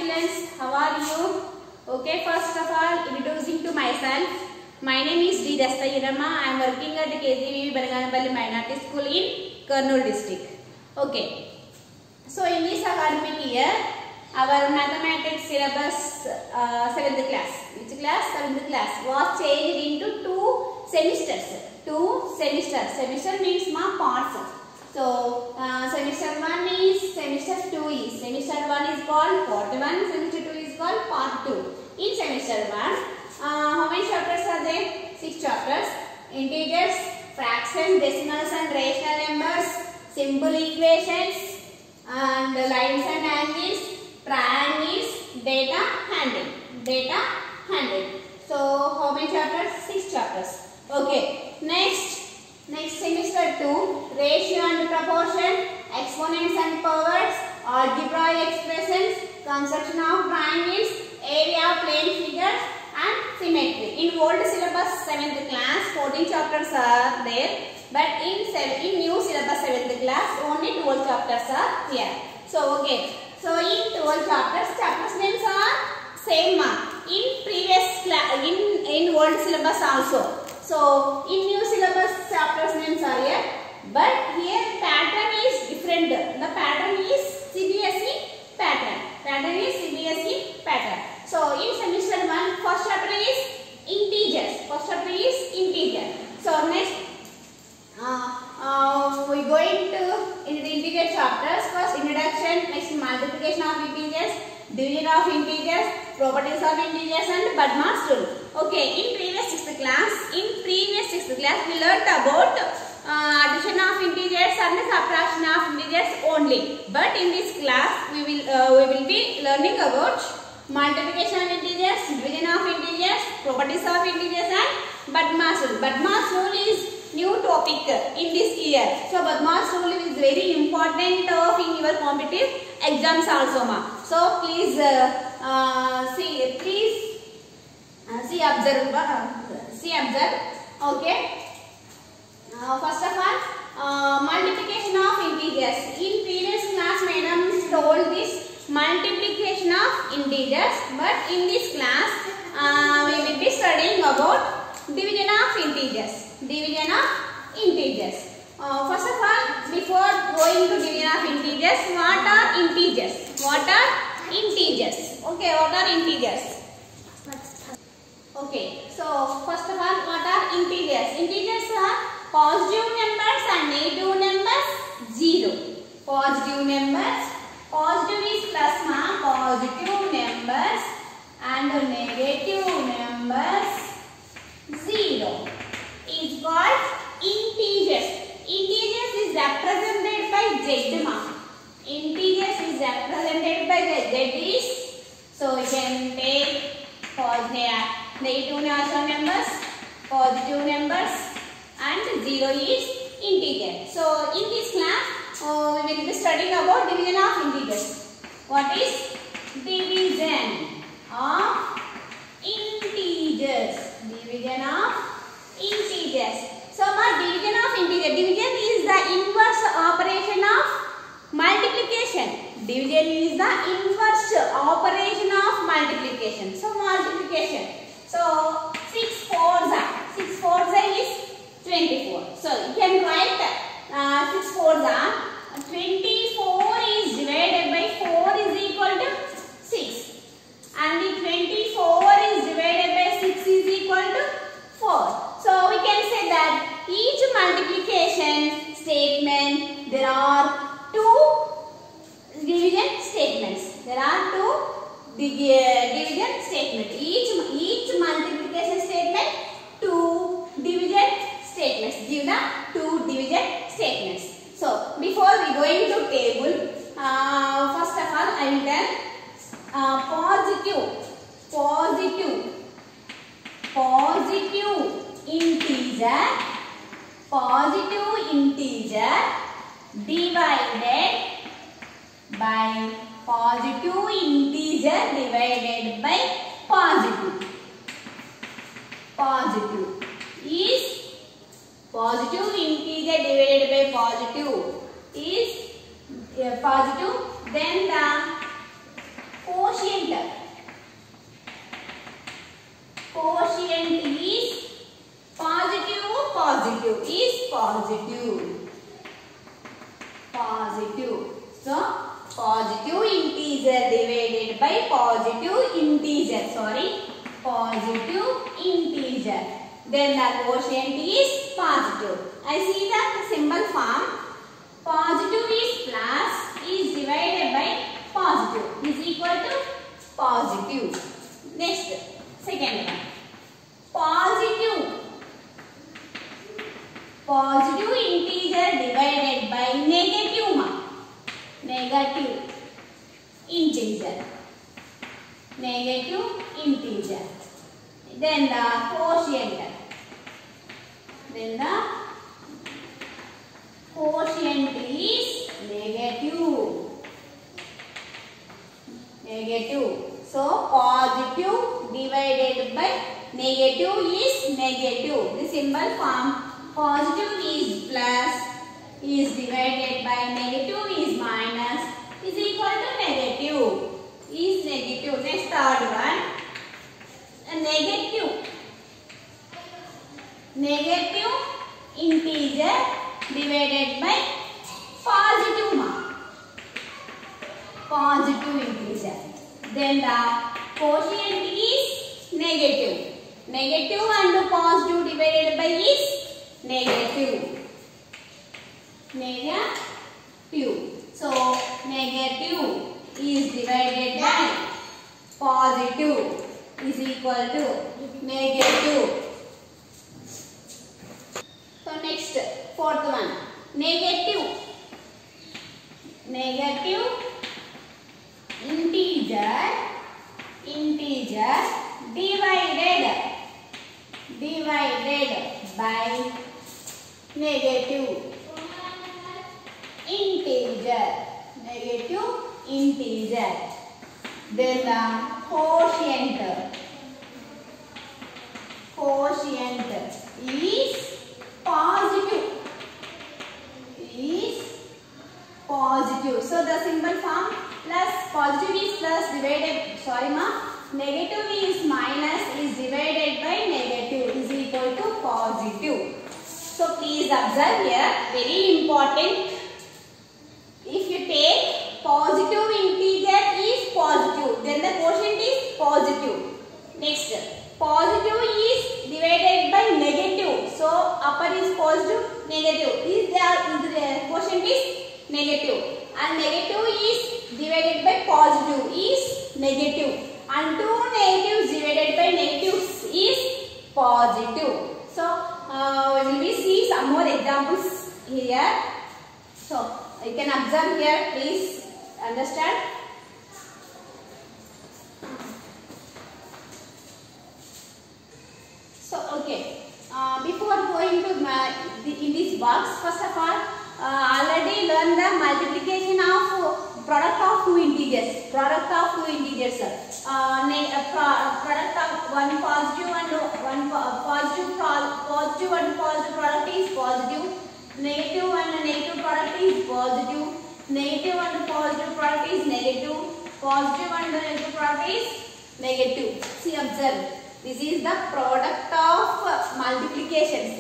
students, how are you? Okay, first of all, introducing to myself. My name is D. Dastayirama. I am working at KGV Baraganapalli Minority School in Kurnool district. Okay. So in this academic year, our mathematics syllabus 7th class. Which class? 7th class was changed into 2 semesters. 2 semesters. Semester means parts. So semester 1 is, semester 2 is. Semester 1 is called part 1. Semester 2 is called part 2. In semester 1, how many chapters are there? 6 chapters. Integers, fractions, decimals and rational numbers, simple equations, and lines and angles, triangles, data handling. Data handling. So how many chapters? 6 chapters. Okay. Next semester 2, ratio and proportion, exponents and powers, algebraic expressions, construction of triangles, area of plane figures, and symmetry. In old syllabus 7th class, 14 chapters are there, but in new syllabus 7th class, only 12 chapters are here. So okay. So in 12 chapters names are same in previous class, in old syllabus also. So in new syllabus chapters names are here, but here pattern is different. The pattern is CBSE pattern. Pattern is CBSE pattern. So in semester 1, first chapter is integers. First chapter is integer. So next we going to in the integer chapters. First introduction, next multiplication of integers, division of integers, properties of integers, and BODMAS rule. Okay, in previous 6th class, we learnt about addition of integers and subtraction of integers only. But in this class, we will be learning about multiplication of integers, division of integers, properties of integers, and BODMAS rule. BODMAS rule is new topic in this year. So BODMAS rule is very important in your competitive exams also, So please observe. Okay. First of all, multiplication of integers. In previous class, madam told this multiplication of integers, but in this class, we will be studying about division of integers. Division of integers. First of all, before going to division of integers, what are integers? What are integers? Okay, what are integers? Okay, so first of all, what are integers? Integers are positive numbers and negative numbers 0. Positive numbers, positive is plus positive numbers and negative numbers 0 is called integers. Integers is represented by Z. Integers is represented by the Z is, so you can take negative natural numbers, positive numbers, and 0 is integer. So in this class, we will be studying about division of integers. What is division of integers? Division of integers. So division of integer. Division is the inverse operation of multiplication. Division is the inverse operation of multiplication. So multiplication. So 6 fours is 24. So you can write 6 fours are 24 is divided by 4 is equal to 6. And the 24 is divided by 6 is equal to 4. So we can say that each multiplication statement, there are 2 division statements. There are 2 division statements. Each multiplication statement, 2 division statements. Give the 2 division statements. So before we go into table, first of all I will tell positive integer divided by positive integer divided by positive. Positive is positive integer divided by positive is positive. Then the quotient positive integer divided by positive integer. Sorry, positive integer. Then the quotient is positive. I see the symbol form. Positive is plus is divided by positive is equal to positive. Next, second one. Positive integer divided by negative integer. Negative integer. Then the quotient. Is negative. So positive divided by negative is negative. The symbol form positive is plus is divided by negative is minus is equal to negative. Is negative. Next, third one. A negative integer divided by positive integer. Then the quotient is negative. Negative and positive divided by is negative. So negative is divided by positive is equal to negative. So next, fourth one. Negative integer divided by negative integer. Then the quotient is positive. So the symbol form plus positive is plus divided. Negative is minus is divided by negative is equal to positive. So please observe here, very important. If you take positive integer is positive, then the quotient is positive. Next, positive is divided by negative. So upper is positive, negative. The quotient is negative. And negative is divided by positive is negative. And two negatives divided by negatives is positive. So we will see some more examples here. So you can observe here, please understand. So okay, before going to in this box, first of all, already learned the multiplication of product of two integers. Product of one positive and one positive product is positive. Negative and negative product is positive. Negative and positive product is negative. Positive and negative product is negative. See, observe. This is the product of multiplications.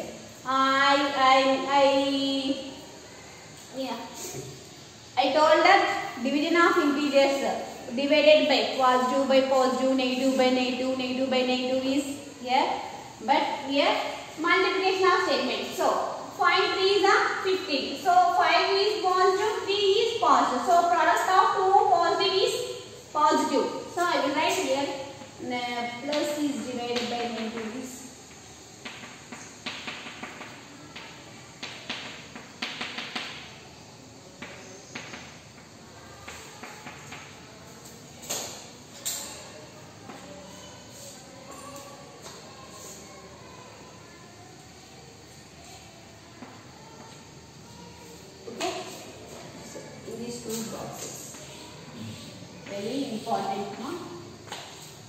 I told that division of integers divided by positive by positive, negative by negative, negative by negative is here. But here multiplication of statement. So 5 3 is 15. So 5 is positive, 3 is positive. So product of two positive is positive. So I will write here plus is divided by negative is. Very important, huh?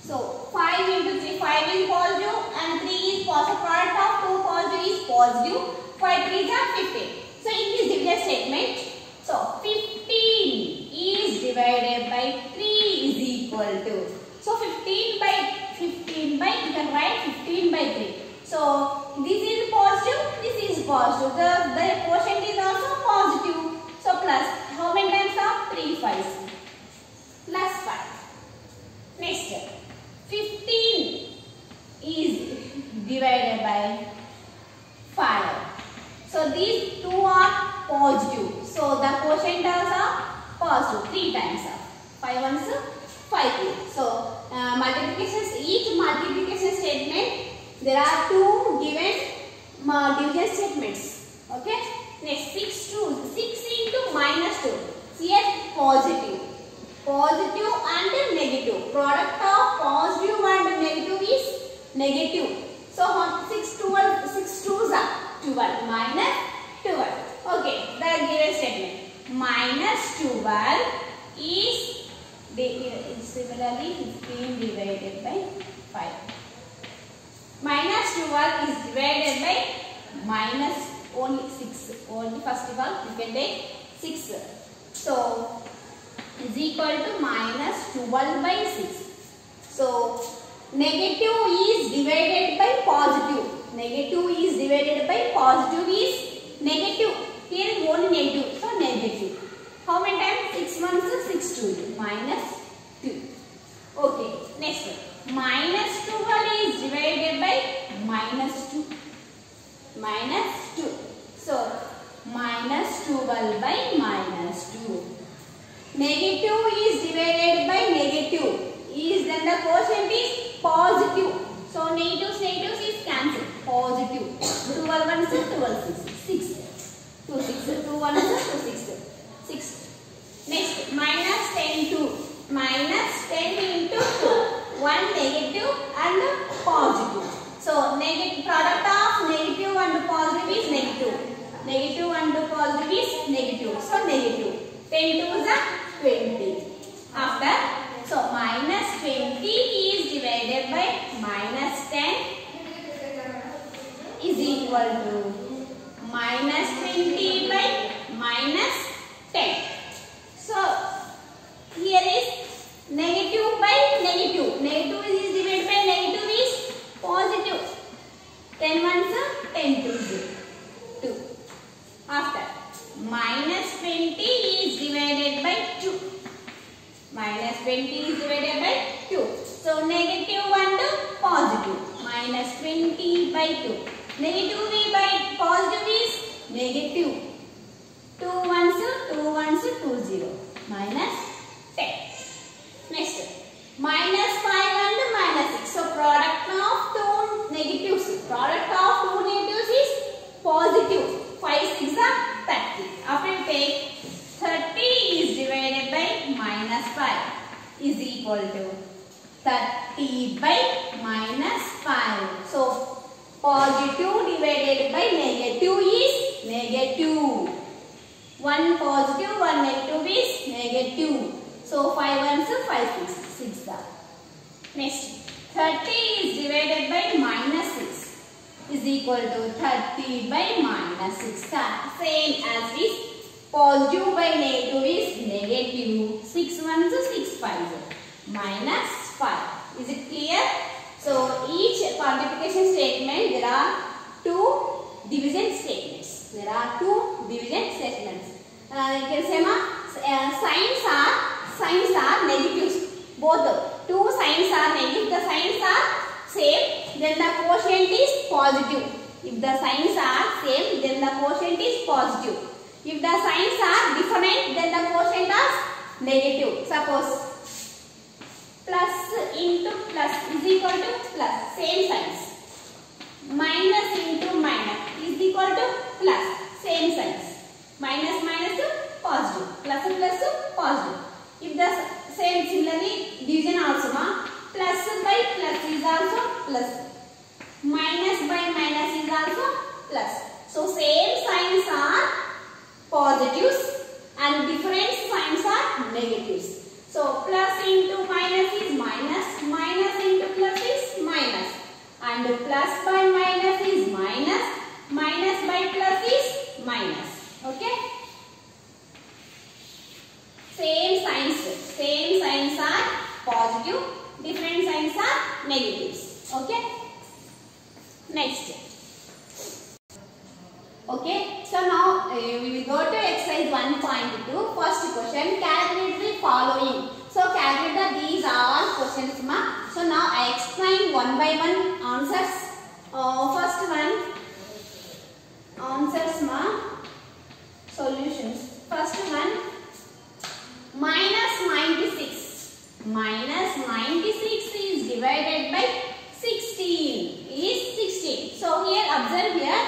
So 5 into 3, 5 is positive and 3 is positive. Product of two positive is positive. 5 3 is 15. So in this division statement, so 15 is divided by 3 is equal to. So 15 by you can write 15 by 3. So this is positive, this is positive. The quotient is also positive. So plus how many times of 3 5s? times of 5 ones 5. So multiplications, each multiplication statement there are two given division statements. Okay. Next 6 into minus 2. Here positive and negative. Product of positive and negative is negative. So 6 twos are 12 minus 12. Okay, the given statement minus 12 is similarly being divided by 5. Minus 12 is divided by minus only 6. Only first of all you can take 6. So is equal to minus 12 by 6. So negative is divided by positive. Negative is divided by positive is negative. Here only negative. So negative. How many times? 6 ones 6 2 minus 2. Okay. Next one. Minus 12 is divided by minus 2. Minus 2. So minus 12 by minus 2. Negative is divided by negative. Is then the quotient is positive. So negatives is cancelled. Positive. 12 ones 12 6. 2 6 2 1 2 6 6. Next minus 10 2. Minus 10 into 2. One negative and positive. So negative product of negative and positive is negative. Negative and positive is negative. So negative. 10 2s are 20. After, so minus 20 is divided by minus 10 is equal to minus 20 by minus 10. So here is negative by negative. Negative is divided by negative is positive. 10 ones 10 twos 2. After minus 20 is divided by 2. Minus 20 is divided by 2. So negative and positive. Minus 20 by 2. Negative by positive is negative. 2 ones 2 0. Minus 10. Next. Minus 5 and minus 6. So product of two negatives. Product of two negatives is positive. 5 6 are 30. After you take 30 is divided by minus 5 is equal to 30 by minus 5. So positive divided by negative is negative. One positive, one negative is negative. So 5 ones 5 6 are. Next 30 is divided by minus 6 is equal to 30 by minus 6. Same as this. Positive by negative is negative. 6 ones 6 5 minus 5. Is it clear? So each multiplication statement there are two division statements. There are two division statements. You can say signs are negatives. Both two signs are negative. The signs are same. Then the quotient is positive. If the signs are same, then the quotient is positive. If the signs are different, then the quotient is negative. Suppose plus into plus is equal to plus. Same signs. Minus into minus is equal to plus. Same signs. Minus minus to positive. Plus plus to positive. If the same similarly division also plus by plus is also plus. Minus by minus is also plus. So same signs are positives and different signs are negatives. So plus into minus is minus. Minus into plus is minus. And plus by minus is minus. Minus by plus is minus. Okay. Same signs are positive, different signs are negatives. Okay. Next. Okay. So now we will go to exercise 1.2. First question, calculate the following. So calculate these all questions. So now I explain one by one answers. First one, answers solutions. First one, minus 96. Minus 96 is divided by 16 is 16. So here observe here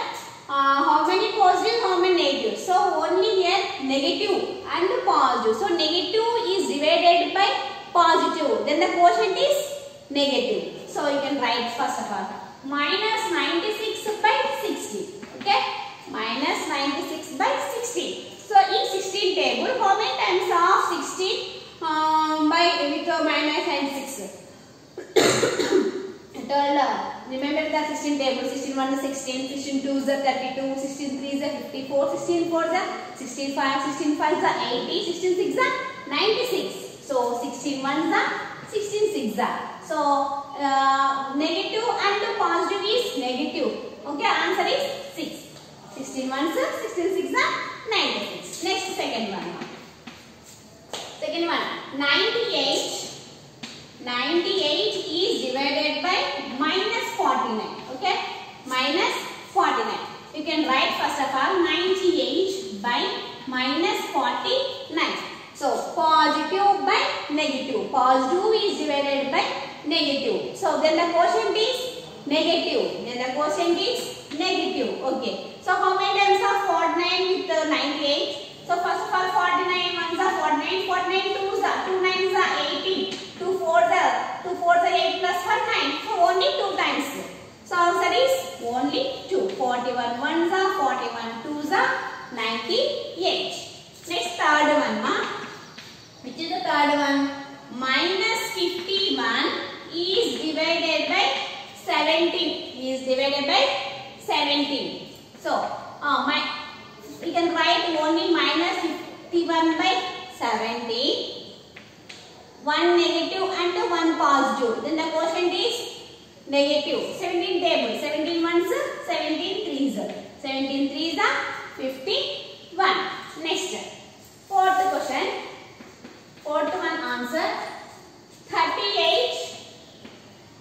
how many positive, how many negative. So only here negative and positive. So negative is divided by positive. Then the quotient is negative. So you can write first of all minus 96 by 60. Okay, minus 96 by 60. So in 16 table, how many times of 16 by with minus and 6? Remember the 16 table. 16 1 is 16, 16 2 is 32, 16 3 is 54, 16 4 is 65, 16 5 is 80, 16 6 is 96. So 16 1 is 16 6 is. So negative and positive is negative. Okay, answer is 6. 16 1 is 16 6 is 96. Next, second one. Second one, 98. 98 is divided by minus 49. Okay, minus 49. You can write first of all 98 by minus 49. So positive by negative. Positive is divided by negative. So then the quotient is negative. Then the quotient is negative. Okay. So how many times are 49 with 98? So first of all 49 ones are 49, 49 twos are 2 nines are 18, 2 fours are 8 plus 1 9. So only 2 times. So answer is only 2. 41 ones are 41, twos are 98. Next third one ma. Which is the third one? Minus 51 is divided by 17. Is divided by 17. So we can write only minus 51 by 17. One negative and one positive. Then the quotient is negative. 17 table. 17 ones, 17 threes. 17 threes are 51. Next, fourth question. Fourth one answer. 38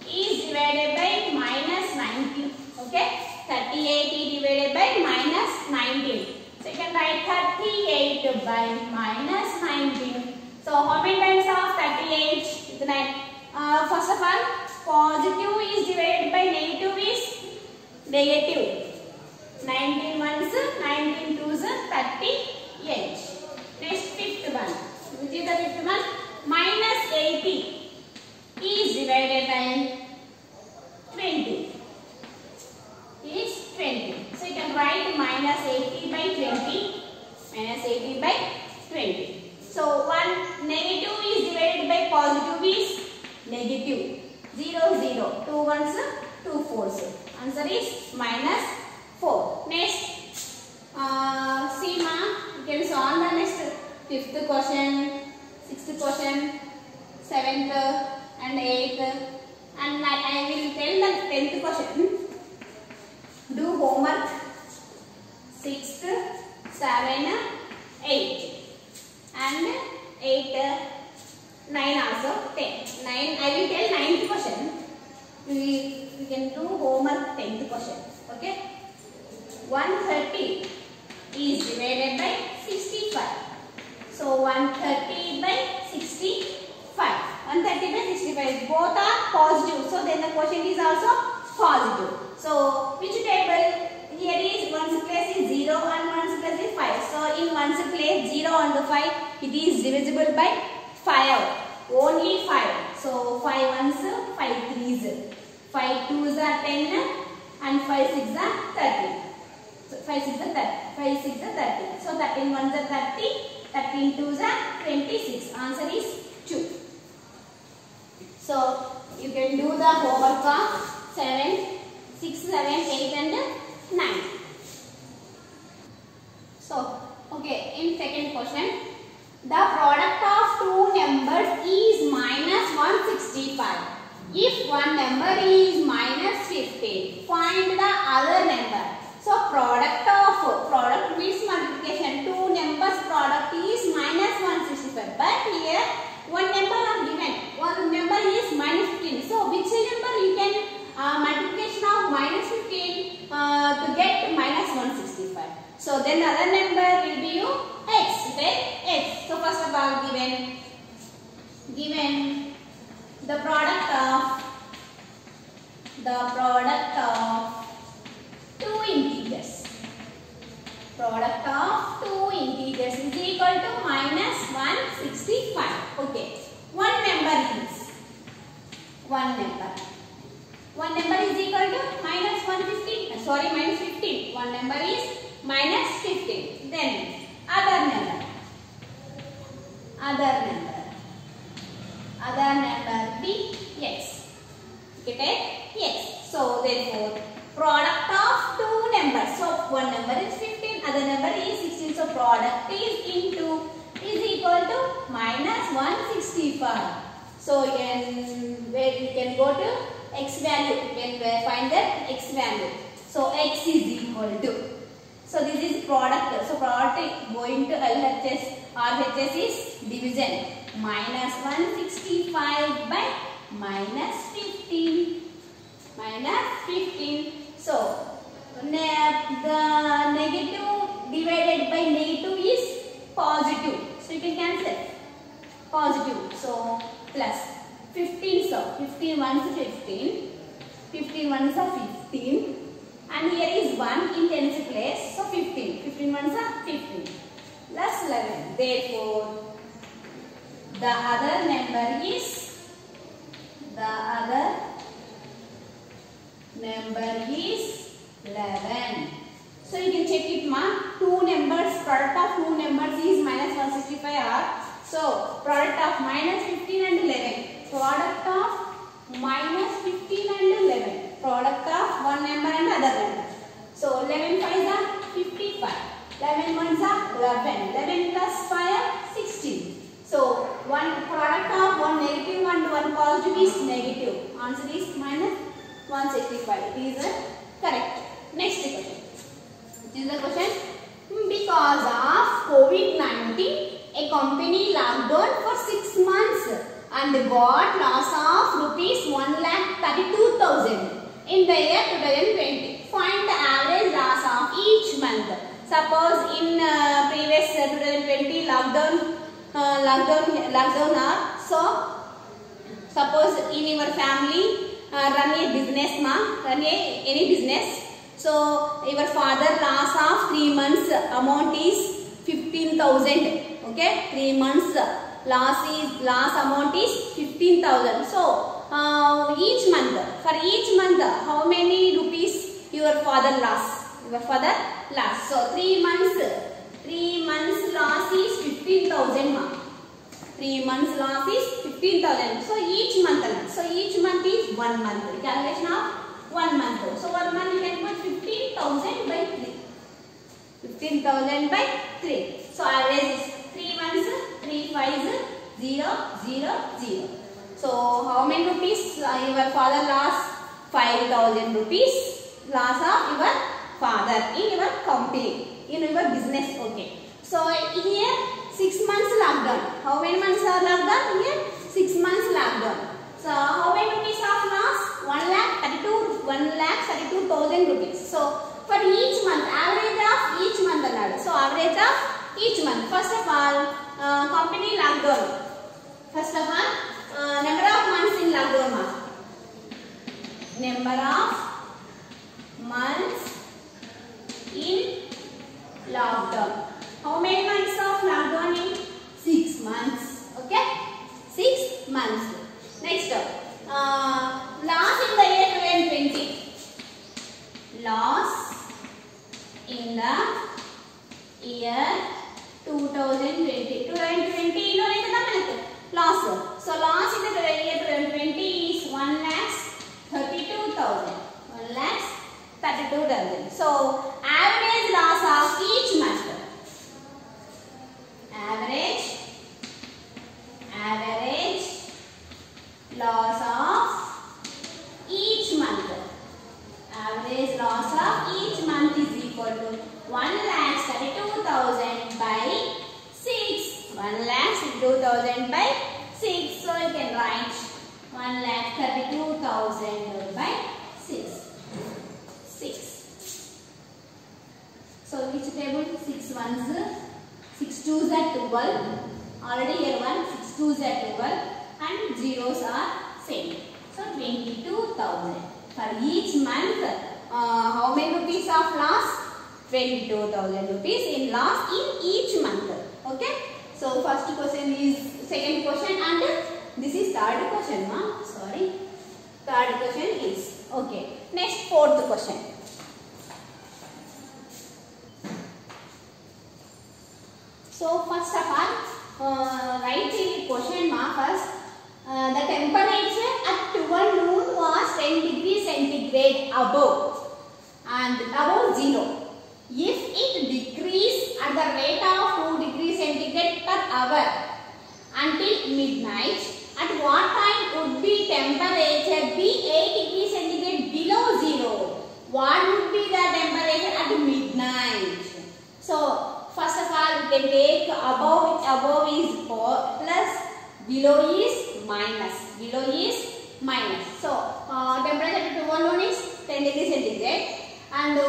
is divided by minus 19. Okay. 38 is divided by minus 19. So you can write 38 by minus 19. So how many times of 38? First of all, positive is divided by negative is negative. 19 ones, 19 twos, 38. Next, fifth one. Which is the fifth one? Minus 80 is divided by 20. Is 20. So you can write minus 80 by 20. Minus 80 by 20. So one negative is divided by positive is negative. 0 0. 2 ones, 2 fours. Answer is minus 4. Next, see ma, you can solve the next fifth question, sixth question, seventh and eighth, and I will tell the 10th question. Do homework 6th, 7, 8 and 8, 9 also 10. 9 I will tell 9th question. We can do homework 10th question. Okay. 130 is divided by 65. So 130 by 65. 130 by 65. Both are positive. So then the quotient is also positive. So which table? Here is one's place is 0 and one's place is 5. So in one's place 0 and 5 it is divisible by 5. Only 5. So 5 ones, 5 threes. 5 twos are 10 and 5 six are 30. So 5 6 are 30. 5 6 are 30. So 13 ones are 30. 13 twos are 26. Answer is 2. So you can do the homework of 7, 6, 7, 8 and 9. So, okay, in second question, the product of two numbers is minus 165. If one number is minus 50, find the other number. So, product means multiplication. Two numbers product is minus 165. But here, one number are given. One number is minus 15. So, which number you can multiplication of minus 15 to get minus 165. So then the other number will be x. Okay, x. So first of all given given the product of two integers. Product of two integers is equal to minus 165. Okay. One number is equal to minus 115. Sorry, minus 15. One number is minus 15. Then other number be x. Okay, take x. So therefore, product of two numbers. So one number is 15, other number is 16. So product is equal to minus 165. So where we can go to x value. We can find the x value. So x is equal to. So this is product. So product going to LHS. RHS is division. Minus 165 by minus 15. So the negative divided by negative is positive. So you can cancel. Positive. So plus 15. So 15 ones 15. 15 ones are 15. And here is 1 in tens place. So 15. 15 ones are 15. Plus 11. Therefore, the other number is 11. So you can check it, ma. Two numbers, product of two numbers is minus 165 are. So product of minus 15 and 11. Product of minus 15 and 11. Product of one number and other number. So 11 5s are 55. 11 ones are 11. 11 plus 5 are 16. So one product of one negative and one positive is negative. Answer is minus 165. It is correct. Next question. This is the question. Because of COVID-19, a company locked down for 6 months and got loss of rupees 1,32,000 in the year 2020. Find the average loss of each month. Suppose in previous 2020 lockdown are, so suppose in your family run a business, any business. So your father loss of 3 months amount is 15,000. Okay, 3 months loss amount is 15,000. So each month, for each month, how many rupees your father lost? So 3 months loss is 15,000. 3 months loss is 15,000. So each month is 1 month. Calculation of 1 month. So 1 month you can put 15,000 by 3. 15,000 by 3. So average is 3 months, 3 5s, 0, 0, 0. So how many rupees your father lost? 5,000 rupees loss of your father in your company, in your business. Okay. So here 6 months lockdown. How many months are lockdown? Here 6 months lockdown. So how many rupees of loss? 1,32,000 rupees. So for each month, average of each month. So average of each month. First of all, company lockdown. First of all, number of months in lockdown. Number of months in lockdown. How many months of lockdown in? 6 months. Okay? 6 months. Next, loss in the year 2020. Loss in the year 2020. 2020, you know, loss. So loss in the year 2020 is 1,32,000. 1,32,000. So average loss of each month. Average loss of each month. Average loss of each month is equal to 1,32,000 by 6. 1,32,000 by 6. So you can write 1,32,000 by 6. 6. So which table? 6 ones, 6 twos are 12. Already here 1, 6 twos are 12. zeros are same. So 22,000. For each month, how many rupees of loss? 22,000 rupees in loss in each month. Okay. So first question is second question and this is third question. Sorry. Third question is okay. Next fourth question. So first of all, write in the question first. The temperature at 12 noon was 10 degrees centigrade above and above 0. If it decreased at the rate of 2 degrees centigrade per hour until midnight, at what time would be temperature be 8 degrees centigrade below 0? What would be the temperature at midnight? So first of all, we can take above is plus, below is minus. Below is minus. So temperature at 12 noon is 10 degrees centigrade. And per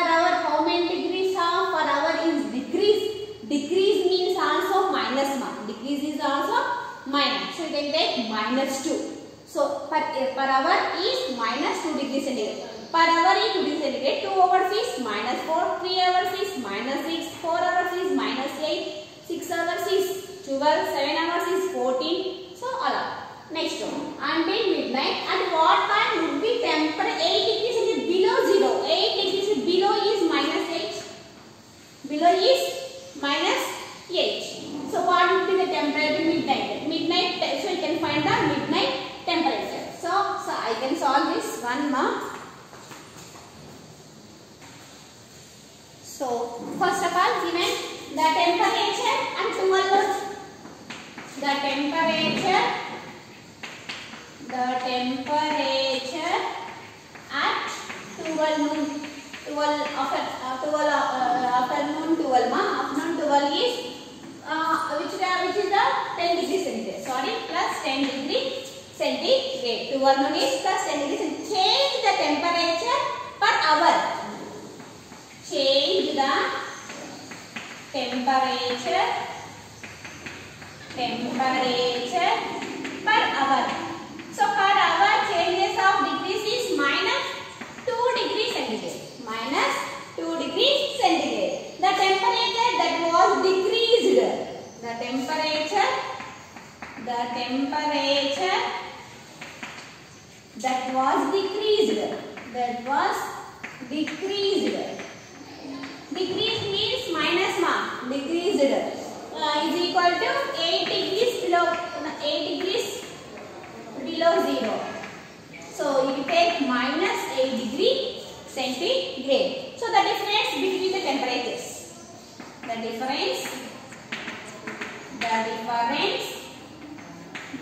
hour how many degrees are per hour is decrease. Decrease means also minus mark. Decrease is also minus. So you can take minus 2. So per hour is minus 2 degrees centigrade. Per hour is 2 degrees centigrade. 2 hours is minus 4. 3 hours is minus 6. 4 hours is minus 8. 6 hours is 12. 7 hours is 14. So all up. Next one. Until midnight, at what time would be temperature 8 degrees centigrade below 0? 8 degrees below is minus 8. Below is minus 8. So what would be the temperature midnight? Midnight. So you can find the midnight temperature. So I can solve this one more. So first of all, given the temperature and 12. The temperature at 12 noon, 12 afternoon 12 afternoon 12 is which is the 10 degrees centigrade. Sorry, plus 10 degrees centigrade. 12 noon is plus 10 degrees centigrade. Change the temperature per hour. Change the temperature per hour. So per hour changes of degrees is minus 2 degrees centigrade. Minus 2 degrees centigrade. The temperature that was decreased. The temperature that was decreased. Decreased means minus mark. Decreased is equal to 8 degrees below 0. So you take minus 8 degree centigrade. So the difference between the temperatures. The difference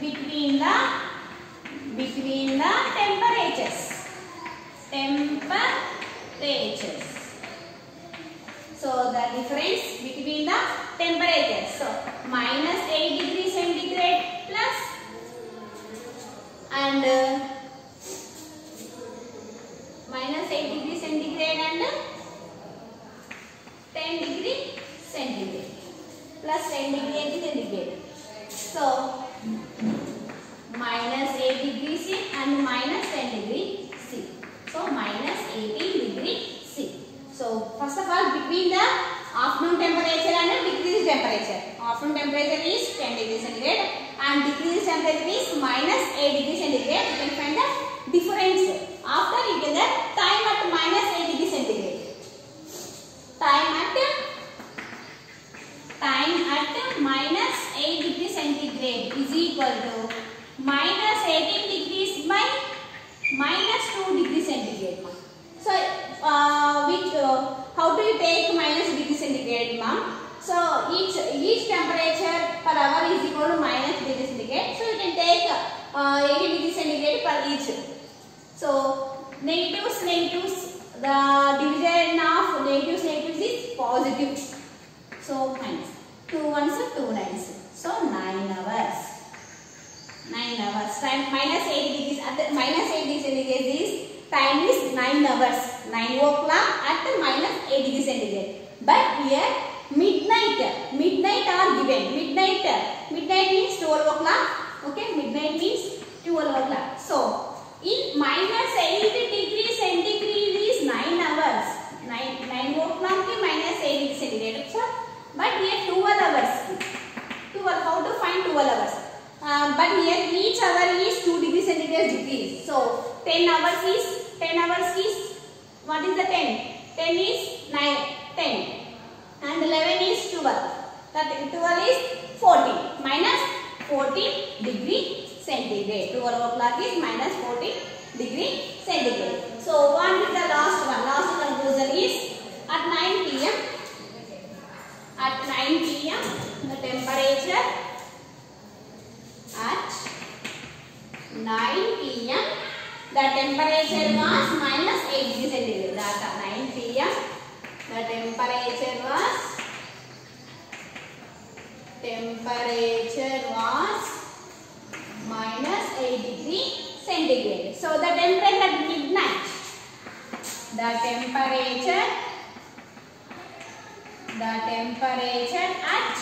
between the temperatures. So the difference between the temperatures. So minus 8 degrees centigrade plus and minus 8 degrees centigrade and 10 degree centigrade plus 10 degree centigrade. So minus 8 degrees C and minus 10 degree C. So minus 18 degree C. So first of all, between the afternoon temperature and decreased temperature. Afternoon temperature is 10 degrees centigrade and decreased temperature is minus 8 degrees centigrade. You can find the difference. After you get the time at minus 8 degrees centigrade. Time at minus 8 degrees centigrade is equal to minus 18 degrees by minus 2 degrees centigrade. So how do you take minus degree centigrade, ma'am? So each temperature per hour is equal to minus degree centigrade. So you can take 80 degree centigrade per each. So negatives, the division of negatives is positive. So minus 2 ones are 2 nines. So 9 hours. 9 hours. Time minus 8 degrees. At the minus 8 degrees centigrade is time is 9 hours. 9 o'clock at the minus 8 degrees centigrade. But here midnight are given. Midnight 12 o'clock. Okay, midnight means 12 o'clock. So in minus 8 degrees centigrade is 9 hours. 9 o'clock ki minus 8 degrees centigrade. So, but here 12 hours. 12. How to find 12 hours? But here each hour is 2 degrees centigrade decrease. So 10 hours is what is the 10? 10 is 9, 10 and 11 is 12. That 12 is 14 minus 14 degree centigrade. 12 o'clock is minus 14 degree centigrade. So what is the last one? Last conclusion is at 9 p.m. At 9 p.m. the temperature at 9 p.m. the temperature was minus 8 degrees centigrade. That at 9 p.m. the temperature was minus 8 degree centigrade. So the temperature at midnight. The temperature at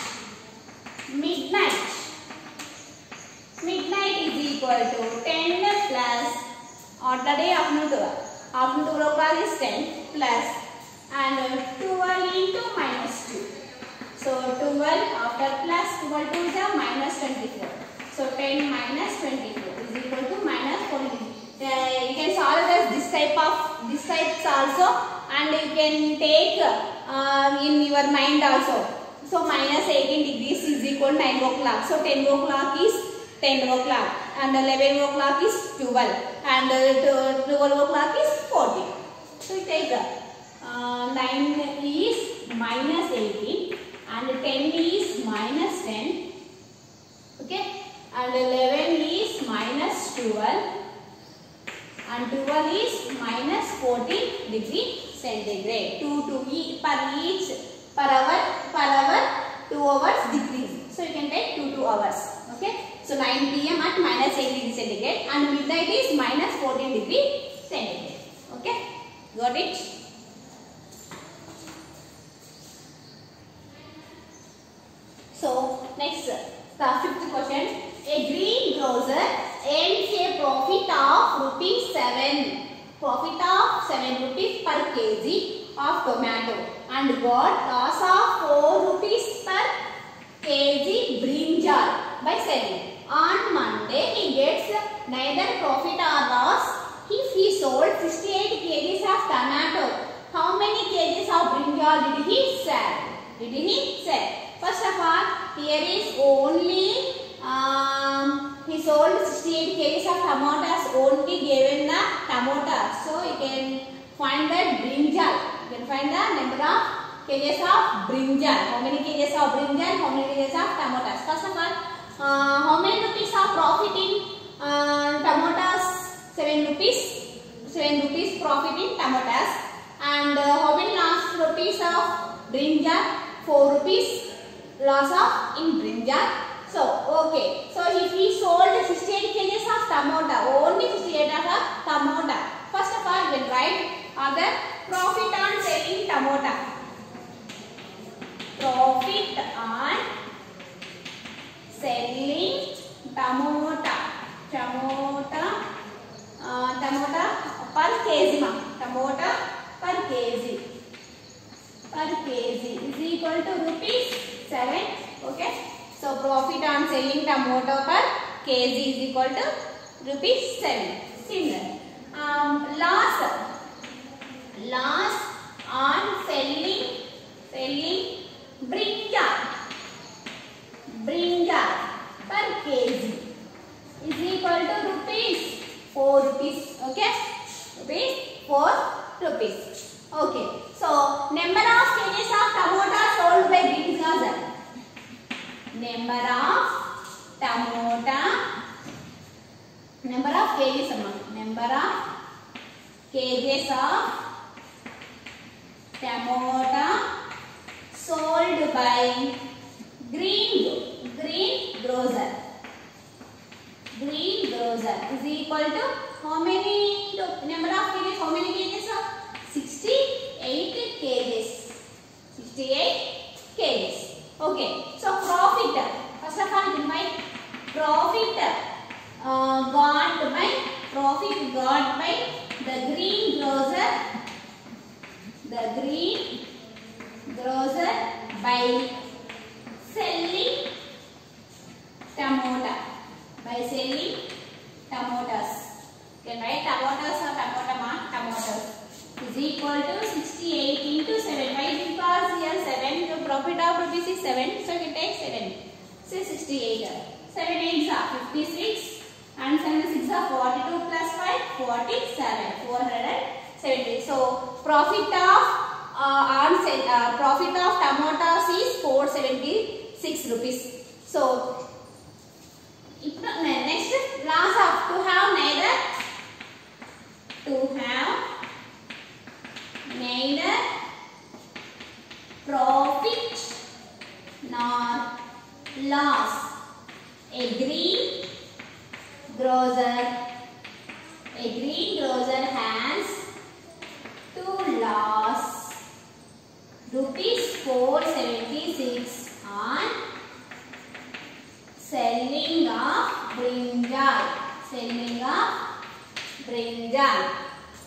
midnight. Midnight is equal to 10 plus, or the day afternoon 12. Afternoon 12 o'clock is 10 plus and 12 into minus 2. So 12 after plus 12 to the minus 24. So 10 minus 24 is equal to minus 40. You can solve this types also, and you can take in your mind also. So minus 18 degrees is equal to 9 o'clock. So 10 o'clock is 10 o'clock and 11 o'clock is 12 and 12 o'clock is 14. So you take 9 is minus 18 and 10 is minus 10. Okay, and 11 is minus 12 and 12 is minus 14 degree centigrade. 2 per hour 2 hours decrease. So you can take 2 hours. Okay, so 9 p.m. at minus 8 degree centigrade and midnight is minus 14 degree centigrade. Okay, got it? So next, the fifth question. A greengrocer earns a profit of ₹7. Profit of 7 rupees per kg of tomato and got loss of 4 rupees per kg brinjal by selling. On Monday, he gets neither profit or loss if he sold 68 kgs of tomato. How many kgs of brinjal did he sell? First of all, here is only he sold 68 kgs of tomatoes, only given the tomatoes. So you can find that brinjal. You can find the number of kgs of brinjal. How many kgs of brinjal? How many kgs of tomatoes? First of all, how many rupees of profit in tomatoes? 7 rupees. 7 rupees profit in tomatoes. And how many loss rupees of brinjal? 4 rupees loss of in brinjal. So okay. So if he sold 68 kgs of tomato, only 68 of tomato. First of all, we will write other profit on selling tomato. Profit on selling tomato. Tomato per kg. Tomato per kg. Per kg is equal to ₹7. Okay. So profit on selling tomato per kg is equal to ₹7. Similar. Loss on selling brinjal per kg is equal to ₹4. Okay, ₹4. Okay. So number of kgs of tomato sold by greengrocer. Number of kgs of tomato sold by greengrocer is equal to how many number of kgs? How many kgs of 68 kgs. 68 kgs. Okay. So profit. First of all, divide profit got by the green grocer. The green grocer by selling tomato. By selling tomatoes. You can write tomatoes or tomatoes. Is equal to 68 into 7. Why? Because here 7, the profit of rupees is 7. So we take 7. So 68. 7 8s are 56 and 7 6 are 42 plus 5 47. 470. So profit of tomatoes is 476 rupees. So next loss of to have neither profit nor loss. A green grocer has to loss rupees 476 on selling of brinjal.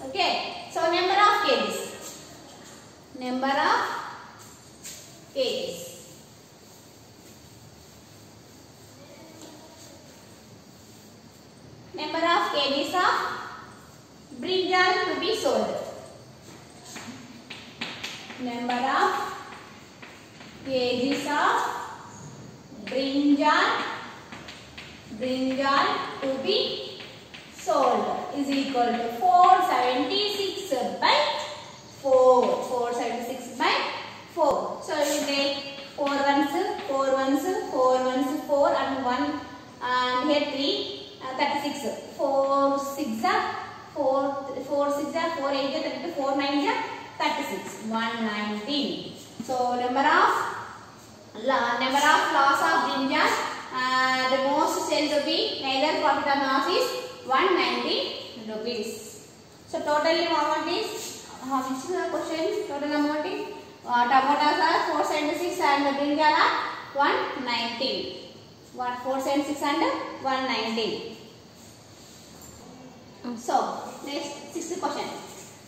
Okay, so number of kgs. Number of kgs of brinjal to be sold. Number of kgs of brinjal to be sold is equal to 476 by 4. 476 by 4. So you take 4 ones, 4 and 1 and here 3. 36. 4 6 are 4 6 are 4 8 are 32, 4 9 are 36. 119. So number of loss of brinjal, the most sale to be neither profit or loss is 190 rupees. So total amount is how much is the question? Total amount is tomatoes are 476 and brinjal are 190. 476 and 190. So next 60 question.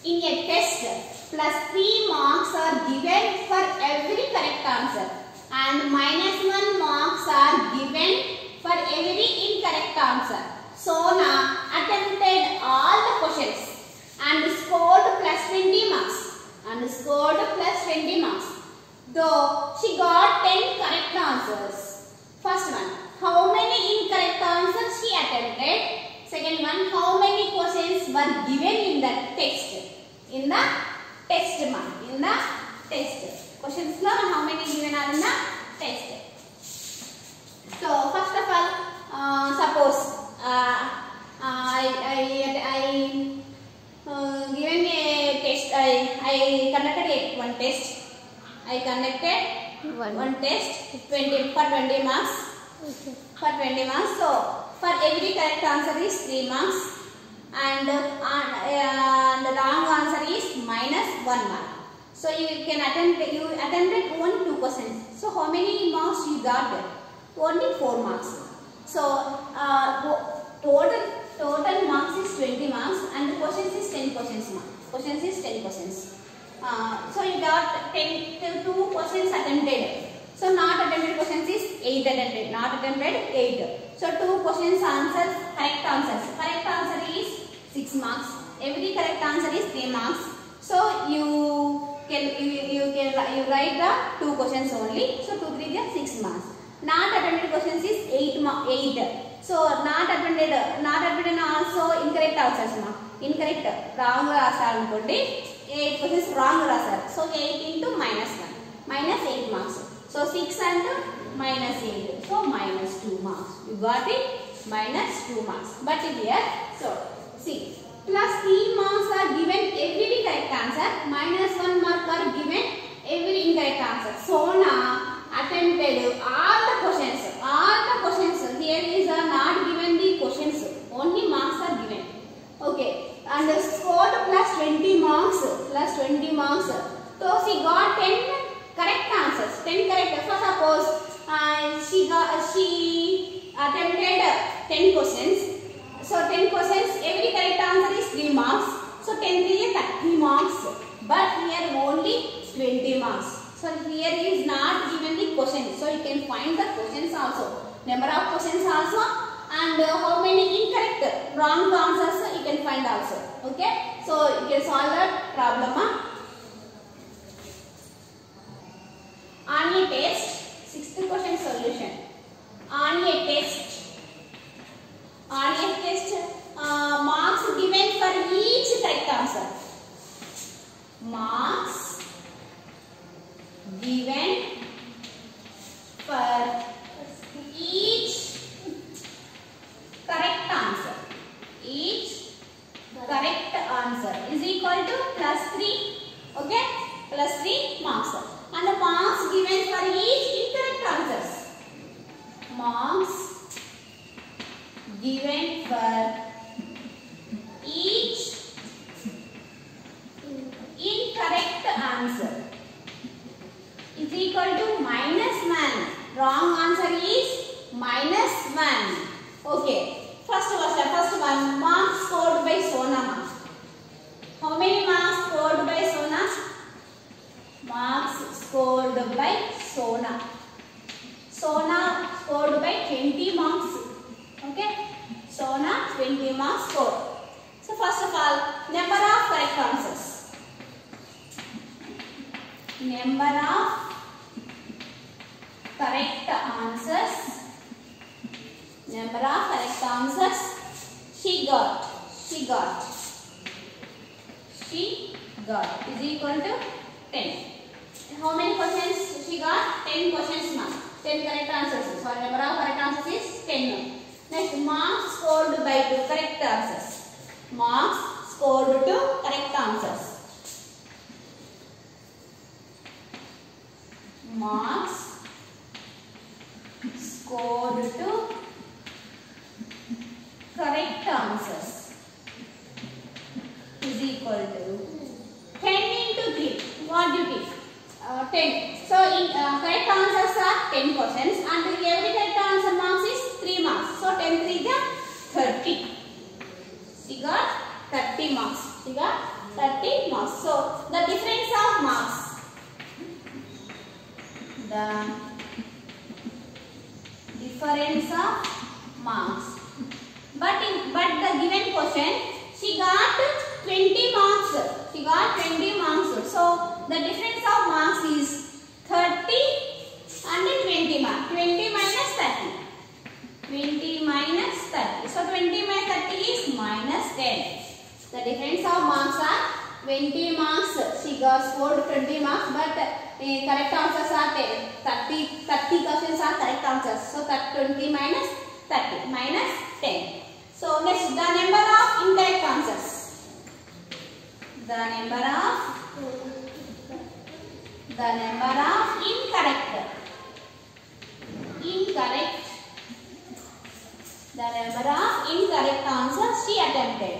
In a test, plus 3 marks are given for every correct answer and minus 1 marks are given for every incorrect answer. Sona attempted all the questions and scored plus 20 marks. Though she got 10 correct answers. First one, how many incorrect answers she attempted? Second one, how many questions were given in the test? In the test. Questions now how many given are in the test? So first of all, suppose I given a test. I conducted one test. I conducted one test for 20 marks. Okay. For 20 marks. So for every correct answer is 3 marks and the wrong answer is minus 1 mark. So you attempted only 2 questions. So how many marks you got there? Only 4 marks. So total marks is 20 marks and the questions is 10 questions. So you got 2 questions attempted. So not attempted questions is 8 attempted. Not attempted 8. So 2 questions answers, correct answers. Correct answer is 6 marks. Every correct answer is 3 marks. So you write the 2 questions only. So 2 3 are 6 marks. Not attempted questions is 8. So not attempted also incorrect answers. Incorrect wrong answer 8 questions wrong answer. So 8 into minus 1. Minus 8 marks. So 6 and minus 8. So minus 2 marks. You got it? Minus 2 marks. But here, so see, plus 3 marks are given every correct answer. Minus 1 mark are given every incorrect answer. Sona attempted all the questions. Here is not given the questions. Only marks are given. Okay. And scored plus 20 marks. So she got 10 correct answers. 10 correct. So suppose she attempted 10 questions. So 10 questions, every correct answer is 3 marks. So 10 3 is 30 marks. But here only 20 marks. So here is not given the question. So you can find the questions also. Number of questions also. And how many incorrect wrong answers you can find also. Okay. So you can solve that problem. On a test, 6th question solution. On a test, marks given for each correct answer. Marks given for each correct answer. Each correct answer is equal to +3. Okay, +3 marks. And the marks given for each incorrect answers. Marks given for each incorrect answer is equal to -1. Wrong answer is -1. Okay. First one, marks scored by Sona. How many marks scored by Sona? Marks scored by Sona. Sona scored by 20 marks. Okay. Sona 20 marks scored. So first of all, number of correct answers. Number of correct answers. Number of correct answers she got is equal to 10. How many questions she got? 10 questions now. 10 correct answers. So number of correct answers is 10. Next, marks scored by 2 correct answers. Marks scored 2 correct answers. Marks scored 2 correct answers is equal to 10 into 3. What do you give? 10. So in correct answers are 10 questions and every correct answer marks is 3 marks. So 10 3 is 30. She got 30 marks. She got 30 marks. So the difference of marks. The difference of marks. But the given question, she got 20 marks. She got 20 marks. So the difference of marks is 30 and 20 marks. 20 minus 30. 20 minus 30. So 20 minus 30 is -10. The difference of marks are 20 marks. She got scored 20 marks, but correct answers are 10. 30 questions are correct answers. So 20 minus 30 minus 10. So next, the number of incorrect answers. The number of incorrect. The number of incorrect answers she attempted.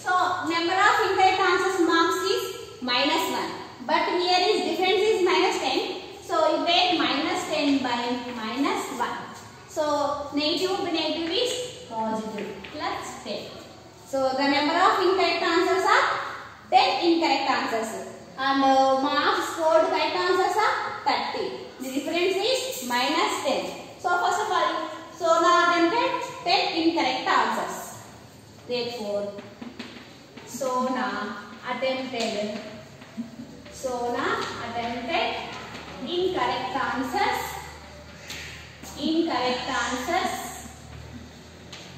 So number of incorrect answers marks is -1. But here is difference is -10. So you take -10 by -1. So negative is positive +10. So the number of incorrect answers are 10 incorrect answers. And marks scored correct answers are 30. The difference is -10. So first of all, Sona attempted 10 incorrect answers. Therefore, Sona attempted incorrect answers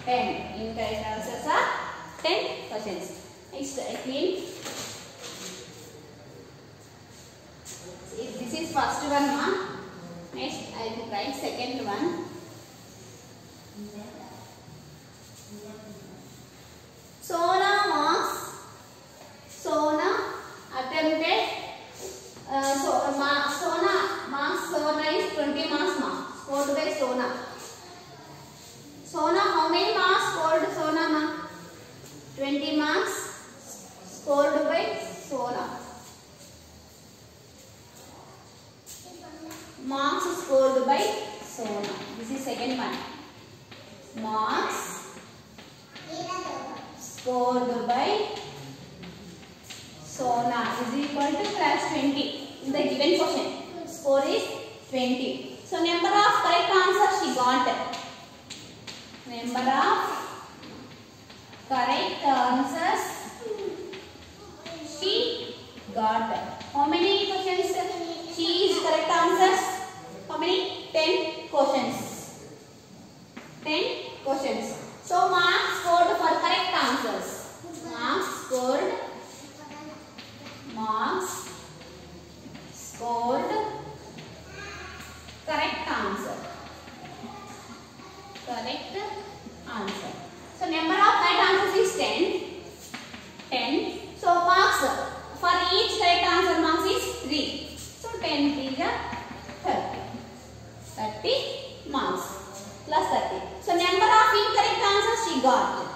10. Incorrect answers are 10 questions. Next, I clean. This is first one. Next, I will write second one. Sona attempted. Sona is 20 marks scored by Sona. Sona, how many marks scored Sona? 20 marks scored by Sona. Marks scored by Sona. This is second one. Marks scored by Sona is equal to class 20. In the given question, score is 20. So number of correct answers she got. Number of correct answers she got. How many questions she is correct answers? How many? 10 questions. 10 questions. So marks scored for correct answers. Marks scored correct answer. Correct answer. So number of correct answers is 10. 10. So marks for each correct answer marks is 3. So 10 is 30. 30 marks plus 30. So number of incorrect answers she got.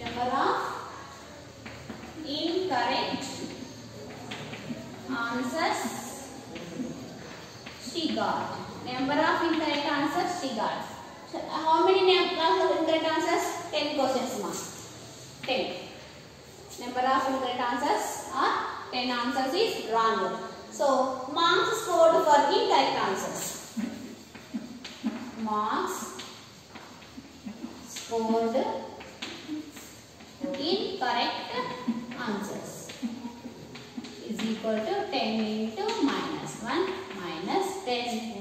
Number of incorrect answers she got. Number of incorrect answers she got. So how many number of incorrect answers? 10 questions mark. 10. Number of incorrect answers are 10 answers is wrong. So marks scored for incorrect answers. Marks scored incorrect answers is equal to 10 into minus 1 minus 10.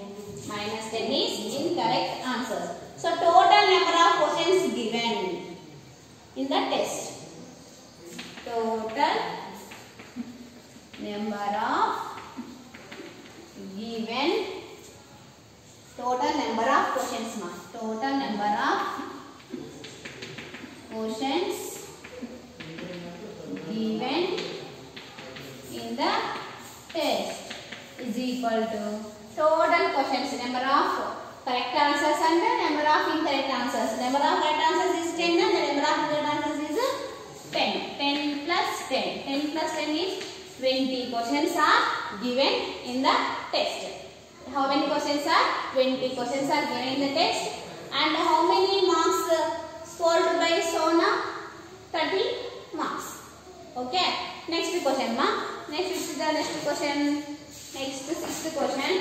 Minus 10 is incorrect answers. So total number of questions given in the test. Total number of given. Total number of questions mark. Total number of questions given in the test is equal to total questions, number of correct answers and the number of incorrect answers. Number of correct answers is 10 and the number of incorrect answers is 10. 10 plus 10. 10 plus 10 is 20 questions are given in the test. How many questions are? 20 questions are given in the test. And how many marks scored by Sona? 30 marks. Okay. Next question ma. Next is the next question. Next sixth question.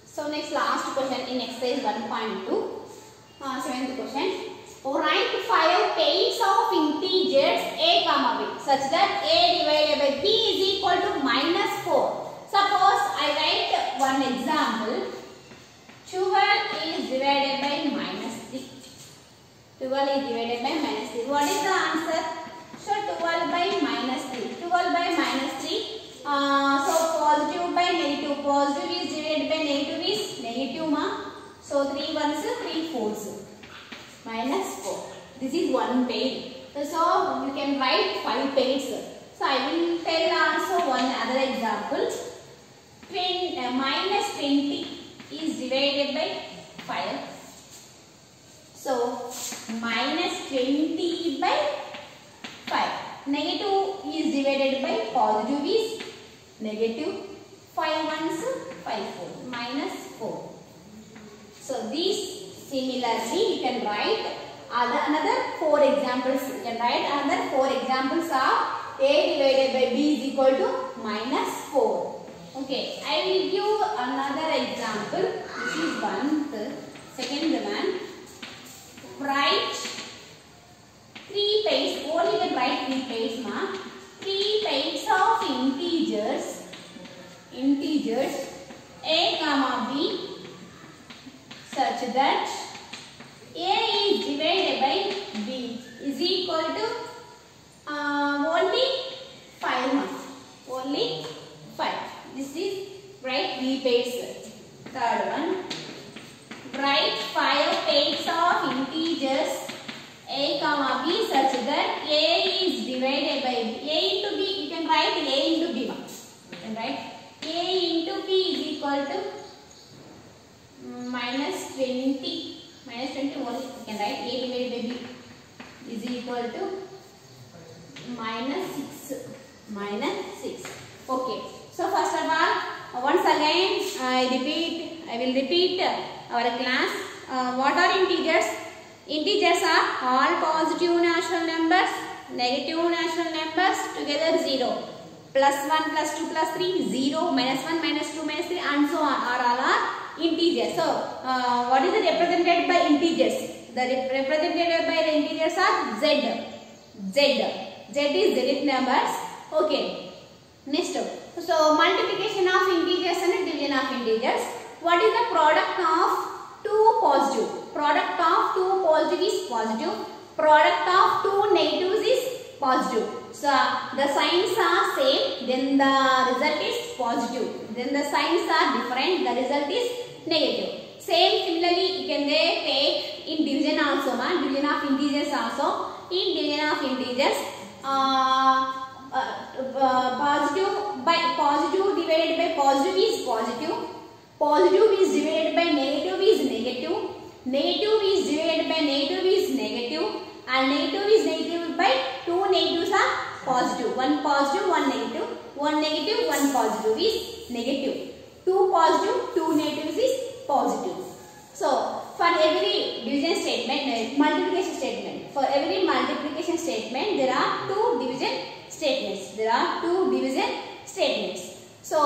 So next last question in exercise 1.2. Seventh question. Write 5 pairs of integers a comma b such that a divided by b is equal to minus 4. Suppose I write one example. 12 is divided by minus 3. 12 is divided by minus 3. What is the answer? So 12 by minus 3. 12 by minus 3. So positive by negative. Positive is divided by negative is negative ma. So 3 ones, 3 fours. Minus 4. This is one pair. So you can write 5 pairs. So I will tell also one other example. Minus 20 is divided by 5. So minus 20 by 5. Negative is divided by positive is negative. 5 ones, 5 4. Minus 4. So these similarly, you can write another 4 examples. You can write another 4 examples of a divided by b is equal to minus 4. Okay, I will give another example. This is one. Second one. Write 3 pairs. Only you can write 3 pairs, ma. 3 pairs of integers a comma b such that a is divided by b is equal to only 5. Only 5. This is write 3 pairs. Third one. Write 5 pairs of integers a comma b such that a is divided by b. A into b. You can write a into b. You can write a into b is equal to minus 20. Minus 20 only. You can write a divided by b is equal to minus 6. Minus 6. Okay. Okay. So first of all, once again I will repeat our class. What are integers? Integers are all positive natural numbers, negative natural numbers together 0. Plus 1, plus 2, plus 3, 0, minus 1, minus 2, minus 3 and so on are all are integers. So what is represented by integers? The represented by the integers are Z. Z is zeroth numbers. Okay. Next. So multiplication of integers and division of integers. What is the product of two positive? Product of two positive is positive. Product of two negatives is positive. So the signs are same, then the result is positive. Then the signs are different, the result is negative. Same similarly you can take in division also, division of integers also. In division of integers, positive divided by positive is positive. Positive is divided by negative is negative. Negative is divided by negative is negative. And negative is negative by two negatives are positive. One positive, one negative. One negative, one positive is negative. Two positive, two negatives is positive. So for every division statement, multiplication statement. For every multiplication statement, there are two division statements. There are two division statements. So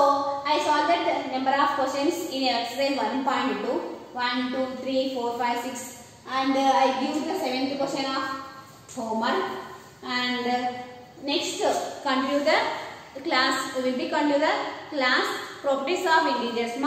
I solved that number of questions in exercise 1.2. 1, 2, 3, 4, 5, 6. And I give the 7th question of homework. And next continue the class. We will be continue the class properties of integers.